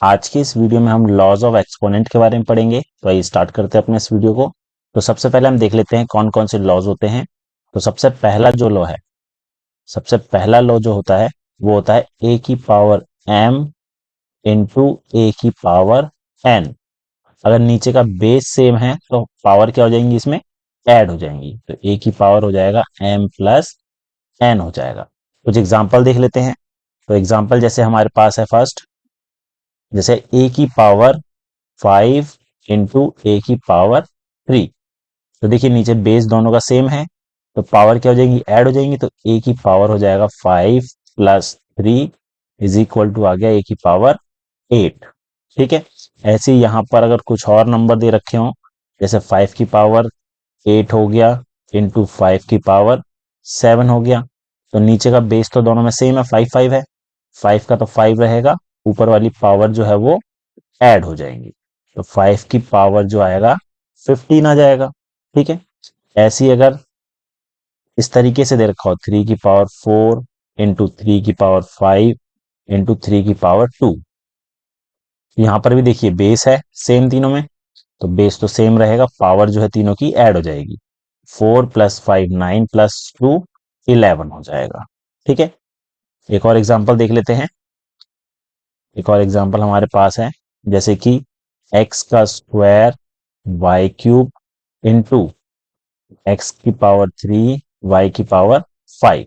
आज की इस वीडियो में हम लॉज ऑफ एक्सपोनेंट के बारे में पढ़ेंगे। तो आइए स्टार्ट करते हैं अपने इस वीडियो को। तो सबसे पहले हम देख लेते हैं कौन कौन से लॉज होते हैं। तो सबसे पहला लॉ जो होता है वो होता है ए की पावर m इंटू ए की पावर n। अगर नीचे का बेस सेम है तो पावर क्या हो जाएंगी, इसमें ऐड हो जाएंगी। तो ए की पावर हो जाएगा m प्लस n हो जाएगा। कुछ एग्जाम्पल देख लेते हैं। तो एग्जाम्पल जैसे हमारे पास है फर्स्ट, जैसे ए की पावर 5 इंटू ए की पावर 3। तो देखिए नीचे बेस दोनों का सेम है तो पावर क्या हो जाएगी, ऐड हो जाएंगी। तो ए की पावर हो जाएगा 5 प्लस 3 इज इक्वल टू आ गया ए की पावर 8। ठीक है। ऐसे ही यहाँ पर अगर कुछ और नंबर दे रखे हो, जैसे 5 की पावर 8 हो गया इंटू 5 की पावर 7 हो गया। तो नीचे का बेस तो दोनों में सेम है, 5 5 है, 5 का तो 5 रहेगा, ऊपर वाली पावर जो है वो ऐड हो जाएंगी। तो 5 की पावर जो आएगा 15 आ जाएगा। ठीक है। ऐसी अगर इस तरीके से दे रखा हो 3 की पावर 4 इंटू 3 की पावर 5 इंटू 3 की पावर 2। यहां पर भी देखिए बेस है सेम तीनों में, तो बेस तो सेम रहेगा, पावर जो है तीनों की ऐड हो जाएगी। 4 प्लस 5 9 प्लस 2 11 हो जाएगा। ठीक है। एक और एग्जांपल देख लेते हैं। एक और एग्जांपल हमारे पास है, जैसे कि x का square y cube into x की पावर 3 वाई की पावर 5।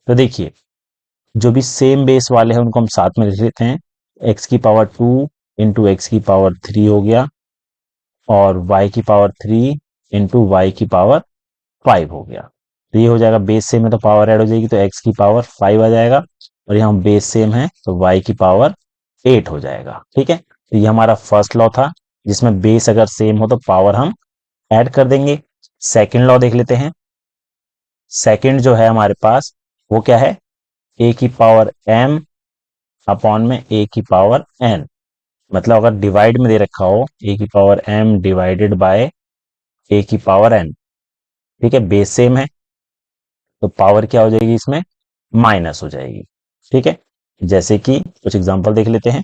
तो देखिए जो भी सेम बेस वाले हैं उनको हम साथ में लिख लेते हैं। एक्स की पावर 2 इंटू एक्स की पावर 3 हो गया, और वाई की पावर 3 इंटू वाई की पावर 5 हो गया। तो ये हो जाएगा, बेस सेम है तो पावर ऐड हो जाएगी, तो एक्स की पावर 5 आ जाएगा, और यहाँ बेस सेम है तो वाई की पावर 8 हो जाएगा। ठीक है। तो ये हमारा फर्स्ट लॉ था, जिसमें बेस अगर सेम हो तो पावर हम ऐड कर देंगे। सेकंड लॉ देख लेते हैं। सेकंड जो है हमारे पास वो क्या है, ए की पावर m अपॉन में ए की पावर n। मतलब अगर डिवाइड में दे रखा हो ए की पावर m डिवाइडेड बाय ए की पावर n। ठीक है, बेस सेम है तो पावर क्या हो जाएगी, इसमें माइनस हो जाएगी। ठीक है। जैसे कि कुछ एग्जांपल देख लेते हैं।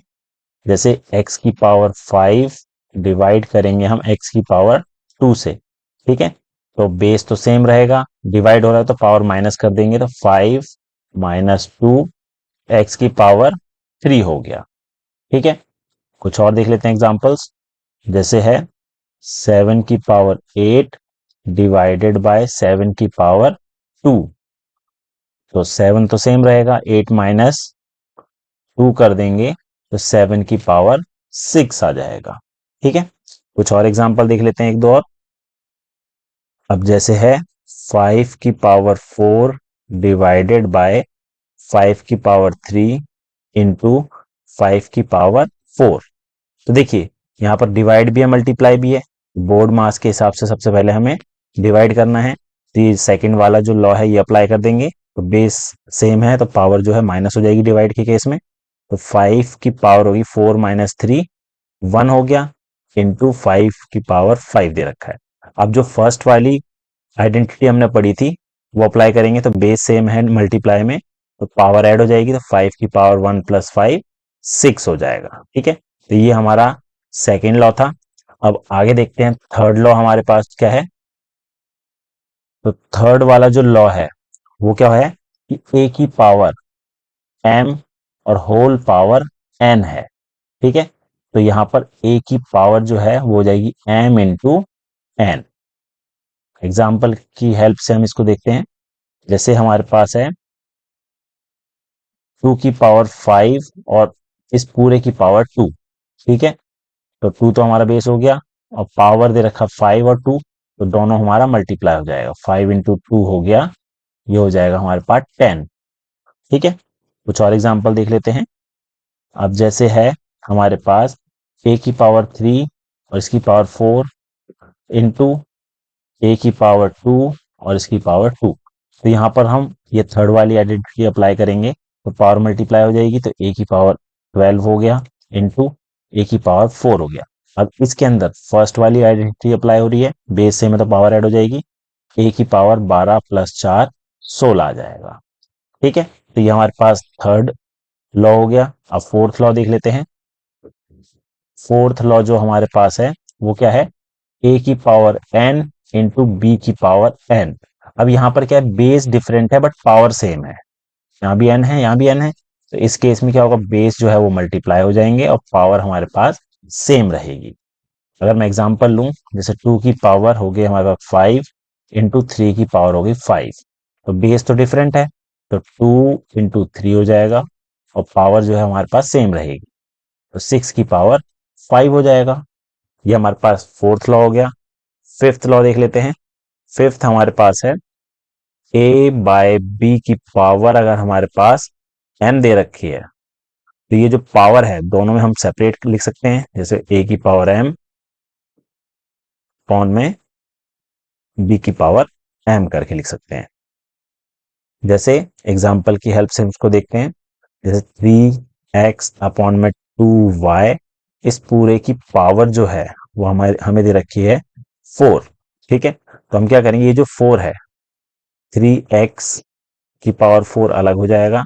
जैसे x की पावर 5 डिवाइड करेंगे हम x की पावर 2 से। ठीक है। तो बेस तो सेम रहेगा, डिवाइड हो रहा है तो पावर माइनस कर देंगे, तो 5 माइनस 2 एक्स की पावर 3 हो गया। ठीक है। कुछ और देख लेते हैं एग्जांपल्स। जैसे है 7 की पावर 8 डिवाइडेड बाय 7 की पावर 2। तो 7 तो सेम रहेगा, 8 माइनस 2 कर देंगे तो 7 की पावर 6 आ जाएगा। ठीक है। कुछ और एग्जांपल देख लेते हैं, एक दो और। अब जैसे है 5 की पावर 4 डिवाइडेड बाय 5 की पावर 3 इंटू 5 की पावर 4। तो देखिए यहाँ पर डिवाइड भी है मल्टीप्लाई भी है। बोर्ड मास के हिसाब से सबसे पहले हमें डिवाइड करना है, तो ये सेकंड वाला जो लॉ है ये अप्लाई कर देंगे। तो बेस सेम है तो पावर जो है माइनस हो जाएगी डिवाइड के केस में। तो 5 की पावर होगी 4 माइनस 3 1 हो गया, इंटू 5 की पावर 5 दे रखा है। अब जो फर्स्ट वाली आइडेंटिटी हमने पढ़ी थी वो अप्लाई करेंगे, तो बेस सेम है मल्टीप्लाई में, तो पावर ऐड हो जाएगी, तो 5 की पावर 1 प्लस 5 6 हो जाएगा। ठीक है। तो ये हमारा सेकेंड लॉ था। अब आगे देखते हैं थर्ड लॉ हमारे पास क्या है। तो थर्ड वाला जो लॉ है वो क्या है कि ए की पावर m और होल पावर n है। ठीक है। तो यहां पर a की पावर जो है वो हो जाएगी m इंटू n। एग्जाम्पल की हेल्प से हम इसको देखते हैं। जैसे हमारे पास है 2 की पावर 5 और इस पूरे की पावर 2। ठीक है। तो 2 तो हमारा बेस हो गया, और पावर दे रखा 5 और 2, तो दोनों हमारा मल्टीप्लाई हो जाएगा, 5 इंटू 2 हो गया, ये हो जाएगा हमारे पास 10। ठीक है। कुछ और एग्जाम्पल देख लेते हैं। अब जैसे है हमारे पास a की पावर 3 और इसकी पावर 4 इंटू a की पावर 2 और इसकी पावर 2। तो यहाँ पर हम ये थर्ड वाली आइडेंटिटी अप्लाई करेंगे, तो पावर मल्टीप्लाई हो जाएगी, तो a की पावर 12 हो गया इंटू a की पावर 4 हो गया। अब इसके अंदर फर्स्ट वाली आइडेंटिटी अप्लाई हो रही है, बेस से में तो पावर ऐड हो जाएगी, a की पावर 12 प्लस 4 16 आ जाएगा। ठीक है। तो ये हमारे पास थर्ड लॉ हो गया। अब फोर्थ लॉ देख लेते हैं। फोर्थ लॉ जो हमारे पास है वो क्या है, ए की पावर एन इंटू बी की पावर एन। अब यहाँ पर क्या है, बेस डिफरेंट है बट पावर सेम है, यहाँ भी एन है यहाँ भी एन है, तो इस केस में क्या होगा, बेस जो है वो मल्टीप्लाई हो जाएंगे और पावर हमारे पास सेम रहेगी। अगर मैं एग्जांपल लूं, जैसे 2 की पावर हो गई हमारे पास 5 इंटू 3 की पावर हो गई 5, तो बेस तो डिफरेंट है, तो 2 इंटू 3 हो जाएगा और पावर जो है हमारे पास सेम रहेगी, तो 6 की पावर 5 हो जाएगा। ये हमारे पास फोर्थ लॉ हो गया। फिफ्थ लॉ देख लेते हैं। फिफ्थ हमारे पास है ए बाय बी की पावर, अगर हमारे पास एन दे रखी है तो ये जो पावर है दोनों में हम सेपरेट लिख सकते हैं, जैसे ए की पावर एम अपॉन में बी की पावर एम करके लिख सकते हैं। जैसे एग्जाम्पल की हेल्प से उसको देखते हैं, जैसे 3x अपॉन में 2y, इस पूरे की पावर जो है वो हमारे हमें दे रखी है 4। ठीक है, तो हम क्या करेंगे, ये जो 4 है 3x की पावर 4 अलग हो जाएगा,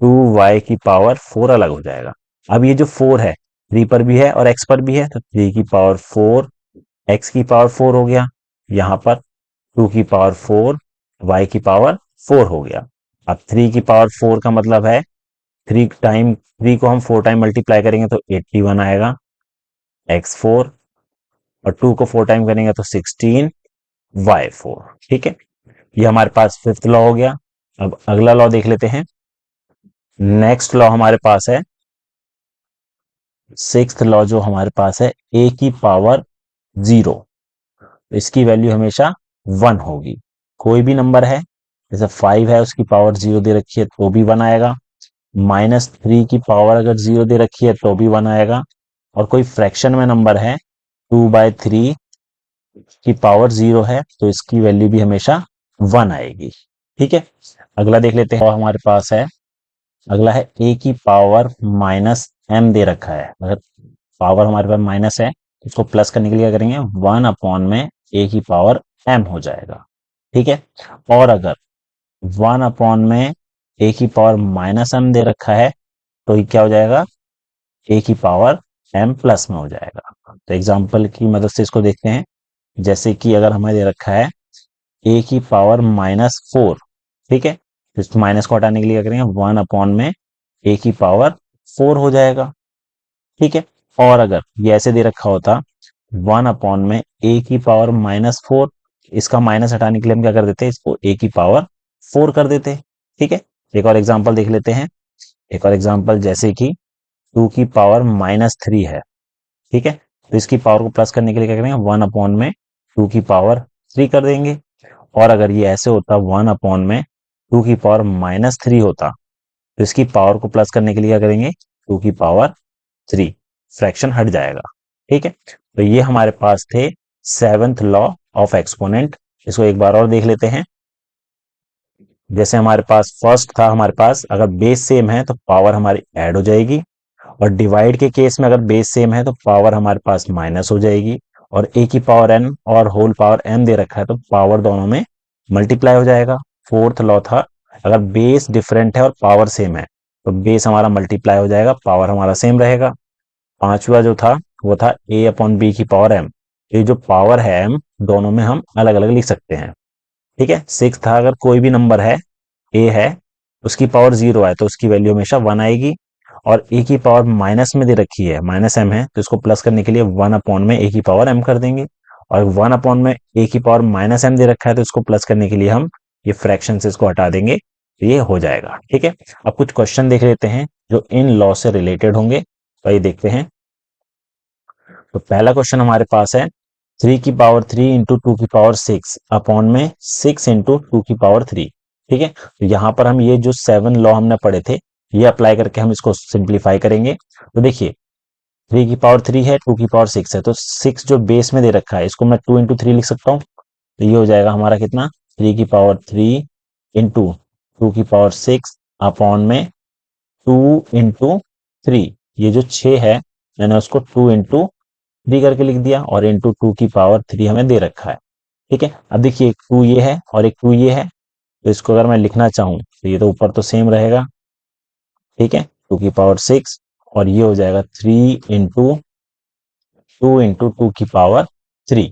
2y की पावर 4 अलग हो जाएगा। अब ये जो 4 है 3 पर भी है और x पर भी है, तो 3 की पावर 4 x की पावर 4 हो गया, यहाँ पर 2 की पावर 4 y की पावर 4 हो गया। अब 3 की पावर 4 का मतलब है 3 को हम 4 टाइम मल्टीप्लाई करेंगे तो 81 आएगा x4, और 2 को 4 टाइम करेंगे तो 16 y4। ठीक है, ये हमारे पास फिफ्थ लॉ हो गया। अब अगला लॉ देख लेते हैं। नेक्स्ट लॉ हमारे पास है सिक्स्थ लॉ, जो हमारे पास है ए की पावर 0, इसकी वैल्यू हमेशा 1 होगी। कोई भी नंबर है, जैसे 5 है उसकी पावर 0 दे रखी है तो भी 1 आएगा, -3 की पावर अगर 0 दे रखी है तो भी 1 आएगा, और कोई फ्रैक्शन में नंबर है 2/3 की पावर 0 है तो इसकी वैल्यू भी हमेशा 1 आएगी। ठीक है, अगला देख लेते हैं। और हमारे पास है, अगला है ए की पावर -m दे रखा है, अगर पावर हमारे पास माइनस है इसको प्लस करने के लिए क्या करेंगे, 1 अपॉन में ए की पावर m हो जाएगा। ठीक है, और अगर 1 अपॉन में ए की पावर -m दे रखा है तो ये क्या हो जाएगा, ए की पावर m प्लस में हो जाएगा। तो एग्जांपल की मदद से इसको देखते हैं, जैसे कि अगर हमें दे रखा है ए की पावर -4, ठीक है, तो इस माइनस को हटाने के लिए क्या करेंगे, 1 अपॉन में ए की पावर 4 हो जाएगा। ठीक है, और अगर ये ऐसे दे रखा होता 1 अपॉन में ए की पावर -4, इसका माइनस हटाने के लिए हम क्या कर देते, इसको ए की पावर 4 कर देते। ठीक है, एक और एग्जांपल देख लेते हैं। एक और एग्जांपल, जैसे कि 2 की पावर -3 है, ठीक है, तो इसकी पावर को प्लस करने के लिए क्या करेंगे, 1 अपॉन में 2 की पावर 3 कर देंगे। और अगर ये ऐसे होता 1 अपॉन में 2 की पावर -3 होता, तो इसकी पावर को प्लस करने के लिए क्या करेंगे, 2 की पावर 3, फ्रैक्शन हट जाएगा। ठीक है, तो ये हमारे पास थे सेवेंथ लॉ ऑफ एक्सपोनेंट। इसको एक बार और देख लेते हैं। जैसे हमारे पास फर्स्ट था, हमारे पास अगर बेस सेम है तो पावर हमारी ऐड हो जाएगी, और डिवाइड के केस में अगर बेस सेम है तो पावर हमारे पास माइनस हो जाएगी, और ए की पावर एन और होल पावर एम दे रखा है तो पावर दोनों में मल्टीप्लाई हो जाएगा। फोर्थ लॉ था, अगर बेस डिफरेंट है और पावर सेम है तो बेस हमारा मल्टीप्लाई हो जाएगा, पावर हमारा सेम रहेगा। पांचवा जो था वो था ए अपॉन बी की पावर एम, ये जो पावर है एम दोनों में हम अलग अलग लिख सकते हैं। ठीक है, सिक्स था, अगर कोई भी नंबर है ए है उसकी पावर 0 है तो उसकी वैल्यू हमेशा 1 आएगी, और ए की पावर माइनस में दे रखी है, -m है, तो इसको प्लस करने के लिए 1 अपॉन में ए की पावर m कर देंगे, और 1 अपॉन में ए की पावर -m दे रखा है तो इसको प्लस करने के लिए हम ये फ्रैक्शन से इसको हटा देंगे, तो ये हो जाएगा। ठीक है, अब कुछ क्वेश्चन देख लेते हैं जो इन लॉ से रिलेटेड होंगे, तो ये देखते हैं। तो पहला क्वेश्चन हमारे पास है 3 की पावर 3 इंटू 2 की पावर 6 अपॉन में 6 इंटू 2 की पावर 3। ठीक है, तो यहाँ पर हम ये जो 7 लॉ हमने पढ़े थे ये अप्लाई करके हम इसको सिंप्लीफाई करेंगे। तो देखिए 3 की पावर 3 है, 2 की पावर 6 है, तो 6 जो बेस में दे रखा है इसको मैं 2 इंटू 3 लिख सकता हूँ, तो ये हो जाएगा हमारा कितना, 3 की पावर 3 इंटू 2 की पावर 6 अपॉन में 2 इंटू 3, ये जो 6 है मैंने उसको 2 इंटू 3 करके लिख दिया, और इंटू 2 की पावर 3 हमें दे रखा है। ठीक है, अब देखिए एक 2 ये है और एक 2 ये है, तो इसको अगर मैं लिखना चाहूँ तो ये तो ऊपर तो सेम रहेगा। ठीक है, 2 की पावर 6, और ये हो जाएगा 3 इंटू 2 इंटू 2 की पावर 3।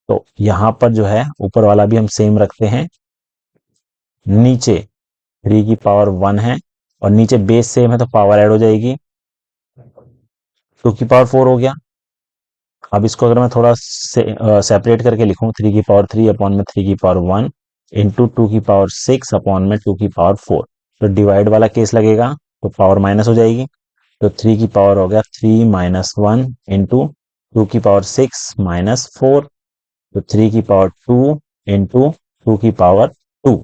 तो यहां पर जो है ऊपर वाला भी हम सेम रखते हैं, नीचे 3 की पावर 1 है और नीचे बेस सेम है तो पावर ऐड हो जाएगी, 2 की पावर 4 हो गया। अब इसको अगर मैं थोड़ा सेपरेट करके लिखूं, 3 की पावर 3 अपॉन में 3 की पावर 1 इंटू 2 की पावर 6 अपॉन में 2 की पावर 4, तो डिवाइड वाला केस लगेगा तो पावर माइनस हो जाएगी। तो 3 की पावर हो गया 3 माइनस 1 इंटू 2 की पावर 6 माइनस 4, तो 3 की पावर 2 इंटू 2 की पावर 2।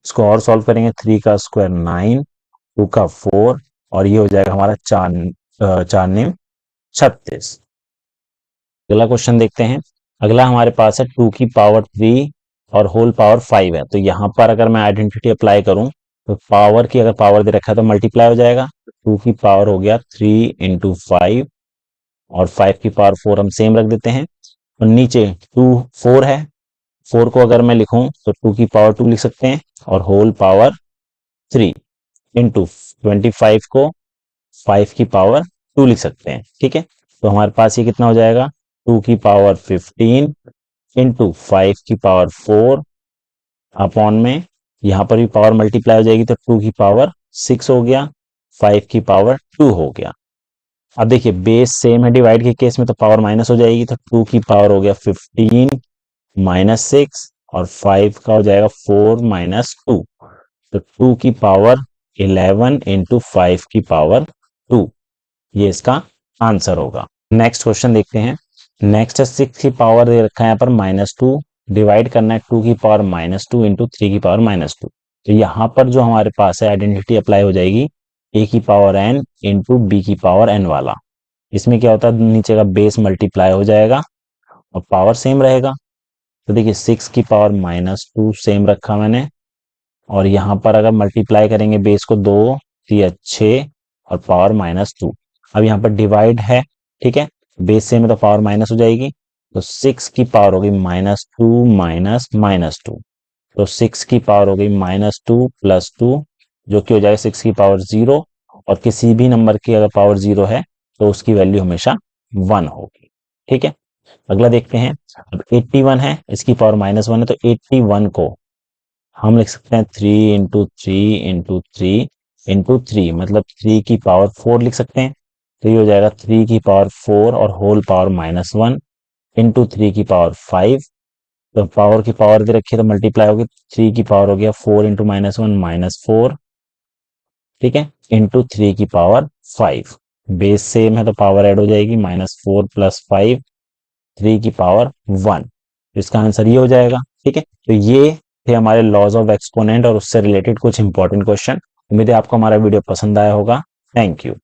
इसको और सॉल्व करेंगे, 3 का स्क्वायर 9, 2 का 4 और ये हो जाएगा हमारा 4 9 36। अगला क्वेश्चन देखते हैं। अगला हमारे पास है 2 की पावर 3 और होल पावर 5 है। तो यहाँ पर अगर मैं आइडेंटिटी अप्लाई करूं तो पावर की अगर पावर दे रखा है तो मल्टीप्लाई हो जाएगा। 2 की पावर हो गया 3 इंटू 5 और 5 की पावर 4 हम सेम रख देते हैं। और नीचे 2 4 है, 4 को अगर मैं लिखूं तो 2 की पावर 2 लिख सकते हैं और होल पावर 3 इंटू 25 को 5 की पावर 2 लिख सकते हैं। ठीक है, तो हमारे पास ये कितना हो जाएगा, 2 की पावर 15 इंटू 5 की पावर 4 अपॉन में यहां पर भी पावर मल्टीप्लाई हो जाएगी तो 2 की पावर 6 हो गया, 5 की पावर 2 हो गया। अब देखिए बेस सेम है, डिवाइड के केस में तो पावर माइनस हो जाएगी, तो 2 की पावर हो गया 15 माइनस 6 और 5 का हो जाएगा 4 माइनस 2, तो 2 की पावर 11 इंटू 5 की पावर 2, ये इसका आंसर होगा। नेक्स्ट क्वेश्चन देखते हैं। नेक्स्ट है 6 की पावर दे रखा है यहाँ पर -2, डिवाइड करना है 2 की पावर -2 इंटू 3 की पावर -2। तो यहाँ पर जो हमारे पास है आइडेंटिटी अप्लाई हो जाएगी a की पावर n इंटू बी की पावर n वाला। इसमें क्या होता है, नीचे का बेस मल्टीप्लाई हो जाएगा और पावर सेम रहेगा। तो देखिए 6 की पावर -2 सेम रखा मैंने, और यहाँ पर अगर मल्टीप्लाई करेंगे बेस को 2 3 6 और पावर -2। अब यहाँ पर डिवाइड है, ठीक है, बेस सेम है तो पावर माइनस हो जाएगी, तो 6 की पावर होगी -2 माइनस -2, तो 6 की पावर हो गई -2 प्लस 2, जो कि हो जाएगा 6 की पावर 0, और किसी भी नंबर की अगर पावर 0 है तो उसकी वैल्यू हमेशा 1 होगी। ठीक है, अगला देखते हैं। अब 81 है, इसकी पावर -1 है, तो 81 को हम लिख सकते हैं 3 इंटू 3 इंटू 3 इंटू 3, मतलब 3 की पावर 4 लिख सकते हैं। तो ये हो जाएगा 3 की पावर 4 और होल पावर -1 इंटू 3 की पावर 5। तो पावर की पावर दे रखी है तो मल्टीप्लाई होगी, 3 की पावर हो गया 4 इंटू -1 -4, ठीक है, इंटू 3 की पावर 5। बेस सेम है तो पावर ऐड हो जाएगी, -4 प्लस 5, 3 की पावर 1। इसका आंसर ये हो जाएगा। ठीक है, तो ये थे हमारे लॉज ऑफ एक्सपोनेंट और उससे रिलेटेड कुछ इंपॉर्टेंट क्वेश्चन। उम्मीद है आपको हमारा वीडियो पसंद आया होगा। Thank you.